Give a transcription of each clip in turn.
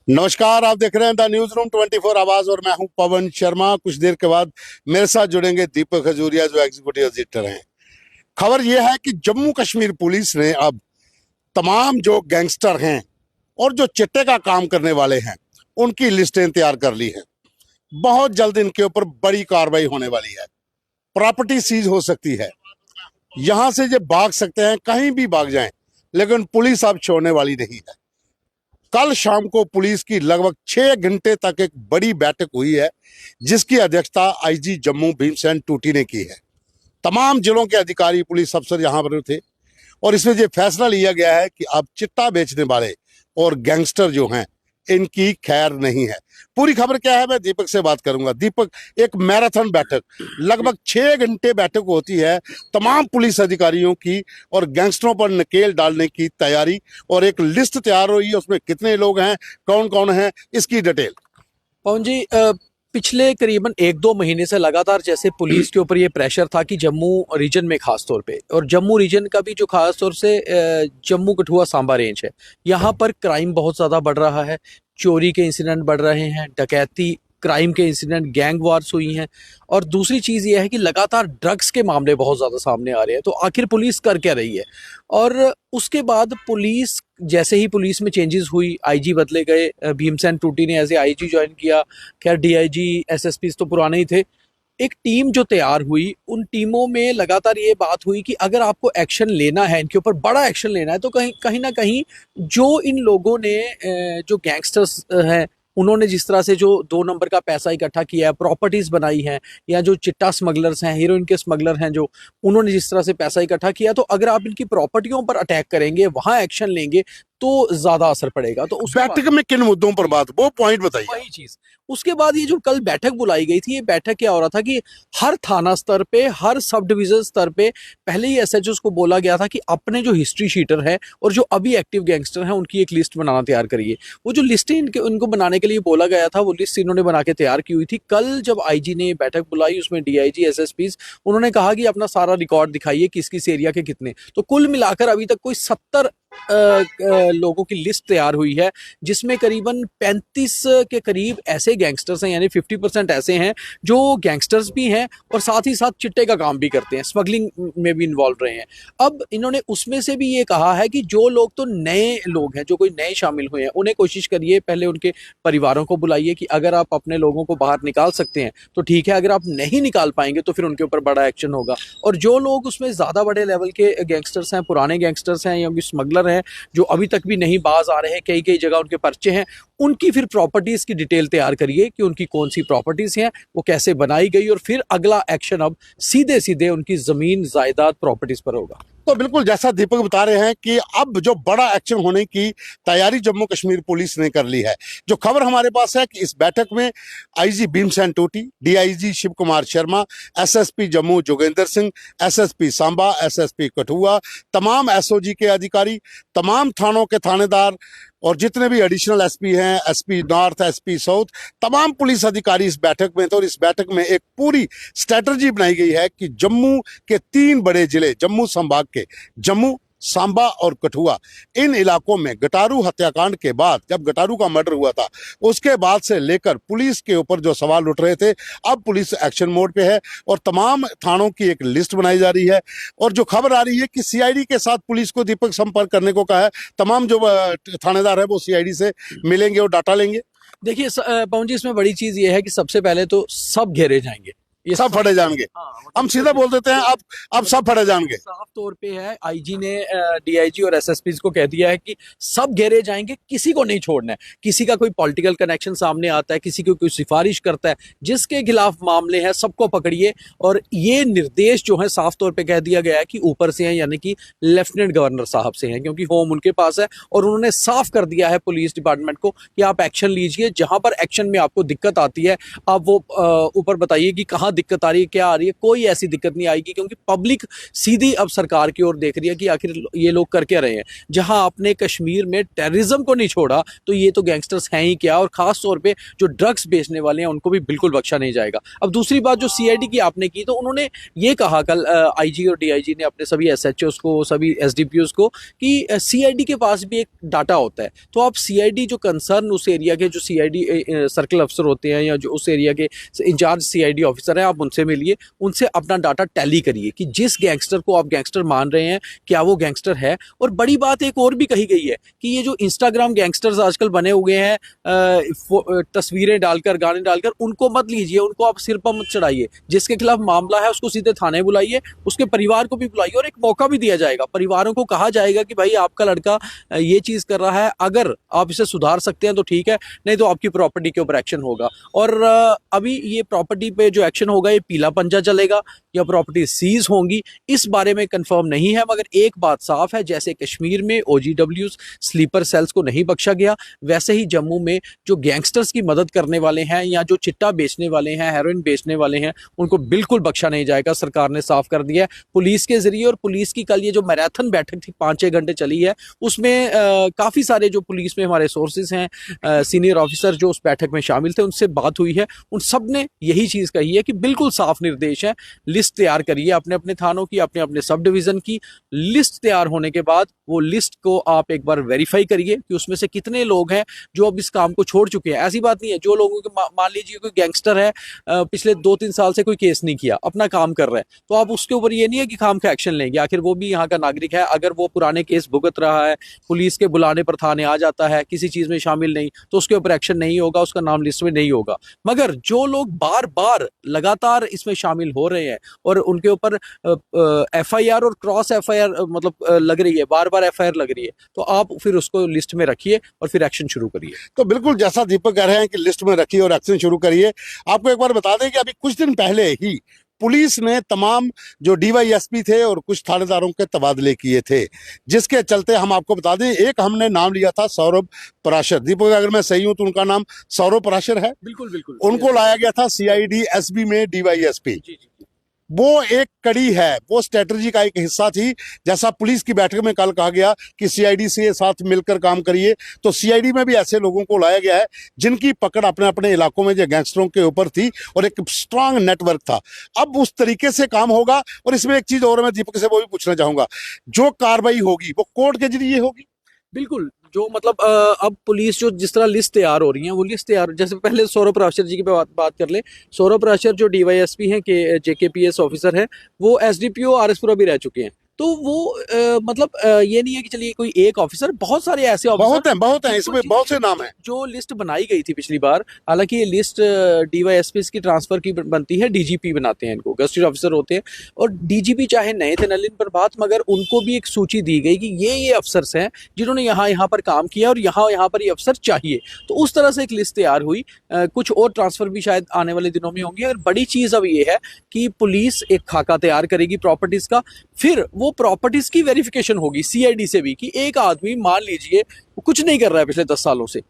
नमस्कार, आप देख रहे हैं द न्यूज रूम 24 आवाज और मैं हूं पवन शर्मा। कुछ देर के बाद मेरे साथ जुड़ेंगे दीपक खजूरिया जो एग्जीक्यूटिव एडिटर हैं। खबर यह है कि जम्मू कश्मीर पुलिस ने अब तमाम जो गैंगस्टर हैं और जो चिट्टे का काम करने वाले हैं उनकी लिस्टें तैयार कर ली हैं। बहुत जल्द इनके ऊपर बड़ी कार्रवाई होने वाली है। प्रॉपर्टी सीज हो सकती है, यहां से ये भाग सकते हैं, कहीं भी भाग जाएं, लेकिन पुलिस अब छोड़ने वाली नहीं है। कल शाम को पुलिस की लगभग 6 घंटे तक एक बड़ी बैठक हुई है जिसकी अध्यक्षता आईजी जम्मू भीमसेन टूटी ने की है। तमाम जिलों के अधिकारी पुलिस अफसर यहां पर थे और इसमें यह फैसला लिया गया है कि अब चिट्टा बेचने वाले और गैंगस्टर जो हैं इनकी खैर नहीं है। पूरी खबर क्या है मैं दीपक से बात करूंगा। दीपक, एक मैराथन बैठक, लगभग 6 घंटे बैठक होती है तमाम पुलिस अधिकारियों की और गैंगस्टरों पर नकेल डालने की तैयारी, और एक लिस्ट तैयार हुई है, उसमें कितने लोग हैं, कौन कौन है, इसकी डिटेल। पवन जी, पिछले करीबन 1-2 महीने से लगातार जैसे पुलिस के ऊपर ये प्रेशर था कि जम्मू रीजन में खास तौर पे, और जम्मू रीजन का भी जो खास तौर से जम्मू कठुआ सांबा रेंज है, यहाँ पर क्राइम बहुत ज़्यादा बढ़ रहा है। चोरी के इंसिडेंट बढ़ रहे हैं, डकैती क्राइम के इंसिडेंट, गैंग वार्स हुई हैं, और दूसरी चीज़ ये है कि लगातार ड्रग्स के मामले बहुत ज़्यादा सामने आ रहे हैं। तो आखिर पुलिस कर क्या रही है? और उसके बाद पुलिस, जैसे ही पुलिस में चेंजेस हुई, आईजी बदले गए, भीमसेन टूटी ने एज ए आईजी ज्वाइन किया। खैर डीआईजी एसएसपी तो पुराने ही थे। एक टीम जो तैयार हुई, उन टीमों में लगातार ये बात हुई कि अगर आपको एक्शन लेना है, इनके ऊपर बड़ा एक्शन लेना है, तो कहीं कहीं ना कहीं जो इन लोगों ने जो गैंगस्टर्स हैं, उन्होंने जिस तरह से जो 2 नंबर का पैसा इकट्ठा किया है, प्रॉपर्टीज बनाई हैं, या जो चिट्टा स्मगलर्स हैं, हीरोइन के स्मगलर हैं, जो उन्होंने जिस तरह से पैसा इकट्ठा किया, तो अगर आप इनकी प्रॉपर्टियों पर अटैक करेंगे, वहां एक्शन लेंगे, तो ज्यादा असर पड़ेगा। तो उस बैठक में किन मुद्दों पर बात, वो पॉइंट बताइए। वही चीज, उसके बाद ये जो कल बैठक बुलाई गई थी, ये बैठक क्या हो रहा था कि हर थाना स्तर पे, हर सब डिवीजन स्तर पे पहले ही एसएचओ को बोला गया था कि अपने जो हिस्ट्री शीटर है और जो अभी एक्टिव गैंगस्टर हैं उनकी एक लिस्ट बनाना तैयार करिए। वो जो लिस्ट इनको बनाने के लिए बोला गया था, वो लिस्ट इन्होंने बना के तैयार की हुई थी। कल जब आईजी ने बैठक बुलाई, उसमें डीआईजी एसएसपी उन्होंने कहा कि अपना सारा रिकॉर्ड दिखाइए, किस किस एरिया के कितने। तो कुल मिलाकर अभी तक कोई 70 लोगों की लिस्ट तैयार हुई है, जिसमें करीबन 35 के करीब ऐसे गैंगस्टर्स हैं, यानी 50% ऐसे हैं जो गैंगस्टर्स भी हैं और साथ ही साथ चिट्टे का काम भी करते हैं, स्मगलिंग में भी इन्वॉल्व रहे हैं। अब इन्होंने उसमें से भी ये कहा है कि जो लोग तो नए लोग हैं, जो कोई नए शामिल हुए हैं, उन्हें कोशिश करिए, पहले उनके परिवारों को बुलाइए कि अगर आप अपने लोगों को बाहर निकाल सकते हैं तो ठीक है, अगर आप नहीं निकाल पाएंगे तो फिर उनके ऊपर बड़ा एक्शन होगा। और जो लोग उसमें ज़्यादा बड़े लेवल के गैंगस्टर्स हैं, पुराने गैंगस्टर्स हैं या स्मगलर हैं, जो अभी तक भी नहीं बाज आ रहे हैं, कई कई जगह उनके पर्चे हैं, उनकी फिर प्रॉपर्टीज की डिटेल तैयार करिए कि उनकी कौन सी प्रॉपर्टीज हैं, वो कैसे बनाई गई, और फिर अगला एक्शन अब सीधे सीधे उनकी जमीन जायदाद प्रॉपर्टीज पर होगा। तो बिल्कुल जैसा दीपक बता रहे हैं कि अब जो बड़ा एक्शन होने की तैयारी जम्मू कश्मीर पुलिस ने कर ली है। जो खबर हमारे पास है कि इस बैठक में IG Bhimsen Tuti, DIG Shiv Kumar Sharma, SSP Jammu Jogendra Singh, SSP Samba, SSP Kathua, तमाम एसओजी के अधिकारी, तमाम थानों के थानेदार और जितने भी एडिशनल एसपी हैं, एसपी नॉर्थ, एसपी साउथ, तमाम पुलिस अधिकारी इस बैठक में थे। और इस बैठक में एक पूरी स्ट्रेटजी बनाई गई है कि जम्मू के 3 बड़े जिले, जम्मू संभाग के जम्मू, सांबा और कठुआ, इन इलाकों में गटारू हत्याकांड के बाद, जब गटारू का मर्डर हुआ था, उसके बाद से लेकर पुलिस के ऊपर जो सवाल उठ रहे थे, अब पुलिस एक्शन मोड पे है और तमाम थानों की एक लिस्ट बनाई जा रही है। और जो खबर आ रही है कि सीआईडी के साथ पुलिस को दीपक संपर्क करने को कहा है। तमाम जो थानेदार है वो सीआईडी से मिलेंगे और डाटा लेंगे। देखिए पवन जी, इसमें बड़ी चीज ये है कि सबसे पहले तो सब घेरे जाएंगे, ये सब फटे जाएंगे। हम सीधा बोल देते हैं, अब सब फटे जाएंगे। साफ तौर पे है, आईजी ने डीआईजी और एसएसपी को कह दिया है कि सब घेरे जाएंगे, किसी को नहीं छोड़ना है। किसी का कोई पॉलिटिकल कनेक्शन सामने आता है, किसी को कोई सिफारिश करता है, जिसके खिलाफ मामले हैं, सबको पकड़िए। और ये निर्देश जो है साफ तौर पे कह दिया गया है कि ऊपर से हैं, यानी कि लेफ्टिनेंट गवर्नर साहब से हैं, क्योंकि होम उनके पास है। और उन्होंने साफ कर दिया है पुलिस डिपार्टमेंट को कि आप एक्शन लीजिए, जहां पर एक्शन में आपको दिक्कत आती है आप वो ऊपर बताइए कि कहाँ कहाँ दिक्कत आ रही है, क्या आ रही है, कोई ऐसी दिक्कत नहीं आएगी, क्योंकि पब्लिक सीधी अब सरकार की ओर देख रही है कि आखिर ये लोग कर क्या रहे हैं। जहां आपने कश्मीर में टेररिज्म को नहीं छोड़ा तो ये तो गैंगस्टर्स हैं ही क्या, और खास तौर पे जो ड्रग्स बेचने वाले हैं उनको भी बिल्कुल बख्शा नहीं जाएगा। अब दूसरी बात जो सीआईडी की आपने की, तो उन्होंने ये कहा कल आईजी और डीआईजी ने अपने सभी एसएचओस को, सभी एसडीपीओस को, कि सीआईडी के पास भी एक डाटा होता है। तो आप सीआईडी जो कंसर्न उस एरिया के जो सीआईडी सर्कल अफसर होते हैं या जो उस एरिया के इंचार्ज सीआईडी ऑफिसर हैं, आप उनसे मिलिए, उनसे अपना डाटा टैली करिए कि जिस गैंगस्टर को आप गैंगस्टर मान रहे हैं क्या वो गैंगस्टर है। और बड़ी बात एक और भी कही गई है कि ये जो इंस्टाग्राम गैंगस्टर्स आजकल बने हुए हैं, तस्वीरें डालकर, गाने डालकर, उनको मत लीजिए, उनको आप सिर पर मत चढ़ाइए। जिसके खिलाफ मामला है उसको सीधे थाने बुलाइए, उसके परिवार को भी बुलाइए और एक मौका भी दिया जाएगा। परिवारों को कहा जाएगा कि भाई आपका लड़का ये चीज़ कर रहा है, अगर आप इसे सुधार सकते हैं तो ठीक है, नहीं तो आपकी प्रॉपर्टी के ऊपर एक्शन होगा। और अभी ये प्रॉपर्टी पे जो एक्शन होगा ये पीला पंजा चलेगा या प्रॉपर्टी सीज होंगी, इस बारे में कंफर्म नहीं है। मगर एक बात साफ है, जैसे कश्मीर में ओजीडब्ल्यूज स्लीपर सेल्स को नहीं बख्शा गया, वैसे ही जम्मू में जो गैंगस्टर्स की मदद करने वाले हैं या जो चिट्टा बेचने वाले हैं, हेरोइन बेचने वाले हैं, उनको बिल्कुल बख्शा नहीं जाएगा। सरकार ने साफ कर दिया है पुलिस के जरिए। और पुलिस की कल ये जो मैराथन बैठक थी 5-6 घंटे चली है, उसमें काफ़ी सारे जो पुलिस में हमारे सोर्सेज हैं, सीनियर ऑफिसर जो उस बैठक में शामिल थे, उनसे बात हुई है, उन सब ने यही चीज़ कही है कि बिल्कुल साफ निर्देश है, लिस्ट तैयार करिए अपने अपने थानों की, अपने अपने सब डिवीज़न की। लिस्ट तैयार होने के बाद वो लिस्ट को आप एक बार वेरीफाई करिए कि उसमें से कितने लोग हैं जो अब इस काम को छोड़ चुके हैं। ऐसी बात नहीं है जो लोगों के मान लीजिए कोई गैंगस्टर है, पिछले 2-3 साल से कोई केस नहीं किया, अपना काम कर रहा है, तो आप उसके ऊपर ये नहीं है कि खाम का एक्शन लेंगे, आखिर वो भी यहाँ का नागरिक है। अगर वो पुराने केस भुगत रहा है, पुलिस के बुलाने पर थाने आ जाता है, किसी चीज़ में शामिल नहीं, तो उसके ऊपर एक्शन नहीं होगा, उसका नाम लिस्ट में नहीं होगा। मगर जो लोग बार बार लगातार इसमें शामिल हो रहे हैं और उनके ऊपर एफआईआर और क्रॉस एफआईआर मतलब लग रही है, बार बार एफआईआर लग रही है, तो आप फिर उसको लिस्ट में रखिए और फिर एक्शन शुरू करिए। तो बिल्कुल जैसा दीपक कह रहे हैं कि लिस्ट में रखिए और एक्शन शुरू करिए। आपको एक बार बता दें कि अभी कुछ दिन पहले ही पुलिस ने तमाम जो डीवाईएसपी थे और कुछ थानेदारों के तबादले किए थे, जिसके चलते हम आपको बता दें, एक हमने नाम लिया था सौरभ पराशर। दीपक अगर मैं सही हूं तो उनका नाम सौरभ पराशर है। बिल्कुल बिल्कुल, उनको लाया गया था सीआईडी एसबी में डीवाईएसपी। जी जी। वो एक कड़ी है, वो स्ट्रेटजी का एक हिस्सा थी। जैसा पुलिस की बैठक में कल कहा गया कि सीआईडी से साथ मिलकर काम करिए, तो सीआईडी में भी ऐसे लोगों को लाया गया है जिनकी पकड़ अपने अपने इलाकों में जो गैंगस्टरों के ऊपर थी और एक स्ट्रांग नेटवर्क था। अब उस तरीके से काम होगा। और इसमें एक चीज और मैं दीपक से वो भी पूछना चाहूंगा, जो कार्रवाई होगी वो कोर्ट के जरिए होगी। बिल्कुल, जो मतलब अब पुलिस जो जिस तरह लिस्ट तैयार हो रही है, वो लिस्ट तैयार, जैसे पहले सौरभ पराशर जी की बात कर ले। सौरभ पराशर जो डीवाईएसपी हैं, के जेकेपीएस ऑफिसर है, वो एसडीपीओ आरएसपुरा भी रह चुके हैं। तो वो मतलब ये नहीं है कि चलिए कोई एक ऑफिसर, बहुत सारे ऐसे ऑफिसर बहुत हैं, इसमें बहुत से नाम हैं। जो लिस्ट बनाई गई थी पिछली बार, हालांकि ये लिस्ट डीवाईएसपी की ट्रांसफर की बनती है, डीजीपी बनाते हैं इनको, गस्टेड ऑफिसर होते हैं। और डीजीपी चाहे नए थे नलिन प्रभात, मगर उनको भी एक सूची दी गई कि ये अफसर्स हैं जिन्होंने यहाँ पर काम किया और यहाँ पर ये अफसर चाहिए। तो उस तरह से एक लिस्ट तैयार हुई। कुछ और ट्रांसफर भी शायद आने वाले दिनों में होंगे। और बड़ी चीज़ अब ये है कि पुलिस एक खाका तैयार करेगी प्रॉपर्टीज का, फिर वो प्रॉपर्टीज की वेरिफिकेशन होगी सीआईडी से भी कि एक आदमी मान लीजिए कुछ नहीं कर रहा है पिछले 10 सालों से,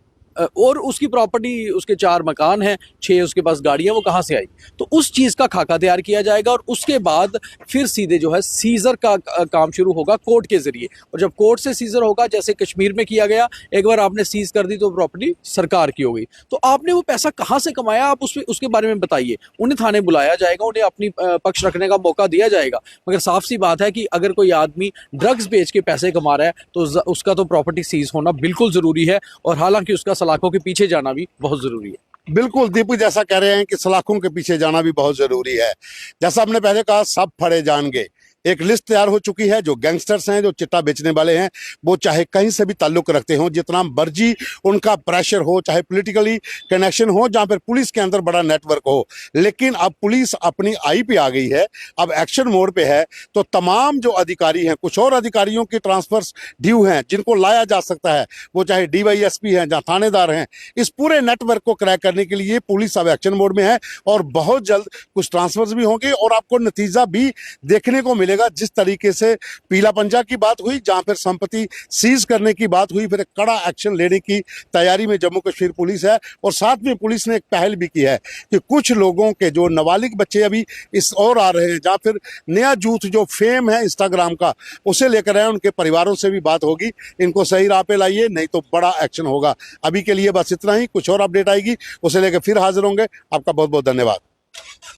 और उसकी प्रॉपर्टी, उसके 4 मकान हैं, 6 उसके पास गाड़ियां, वो कहाँ से आई, तो उस चीज़ का खाका तैयार किया जाएगा। और उसके बाद फिर सीधे जो है सीजर का काम शुरू होगा कोर्ट के जरिए। और जब कोर्ट से सीजर होगा, जैसे कश्मीर में किया गया, एक बार आपने सीज कर दी तो प्रॉपर्टी सरकार की हो गई। तो आपने वो पैसा कहाँ से कमाया, आप उसके बारे में बताइए। उन्हें थाने बुलाया जाएगा, उन्हें अपनी पक्ष रखने का मौका दिया जाएगा। मगर साफ सी बात है कि अगर कोई आदमी ड्रग्स बेच के पैसे कमा रहा है तो उसका तो प्रॉपर्टी सीज होना बिल्कुल ज़रूरी है। और हालांकि उसका सलाखों के पीछे जाना भी बहुत जरूरी है। बिल्कुल दीपू जैसा कह रहे हैं कि सलाखों के पीछे जाना भी बहुत जरूरी है। जैसा हमने पहले कहा, सब फड़े जाएंगे। एक लिस्ट तैयार हो चुकी है। जो गैंगस्टर्स हैं, जो चिट्टा बेचने वाले हैं, वो चाहे कहीं से भी ताल्लुक रखते हो, जितना मर्जी उनका प्रेशर हो, चाहे पॉलिटिकली कनेक्शन हो, जहां पर पुलिस के अंदर बड़ा नेटवर्क हो, लेकिन अब पुलिस अपनी आई पे आ गई है, अब एक्शन मोड पे है। तो तमाम जो अधिकारी हैं, कुछ और अधिकारियों की ट्रांसफर्स ड्यू हैं जिनको लाया जा सकता है, वो चाहे डीवाईएसपी हैं, जहाँ थानेदार हैं। इस पूरे नेटवर्क को क्रैक करने के लिए पुलिस अब एक्शन मोड में है और बहुत जल्द कुछ ट्रांसफर्स भी होंगे और आपको नतीजा भी देखने को मिलेगा मिलेगा। जिस तरीके से पीला पंजा की बात हुई, जहां पर संपत्ति सीज करने की बात हुई, फिर एक कड़ा एक्शन लेने की तैयारी में जम्मू कश्मीर पुलिस है। और साथ में पुलिस ने एक पहल भी की है कि कुछ लोगों के जो नाबालिग बच्चे अभी इस और आ रहे हैं, जहां फिर नया यूथ जो फेम है इंस्टाग्राम का, उसे लेकर आए, उनके परिवारों से भी बात होगी। इनको सही राह पे लाइए, नहीं तो बड़ा एक्शन होगा। अभी के लिए बस इतना ही, कुछ और अपडेट आएगी उसे लेकर फिर हाजिर होंगे। आपका बहुत बहुत धन्यवाद।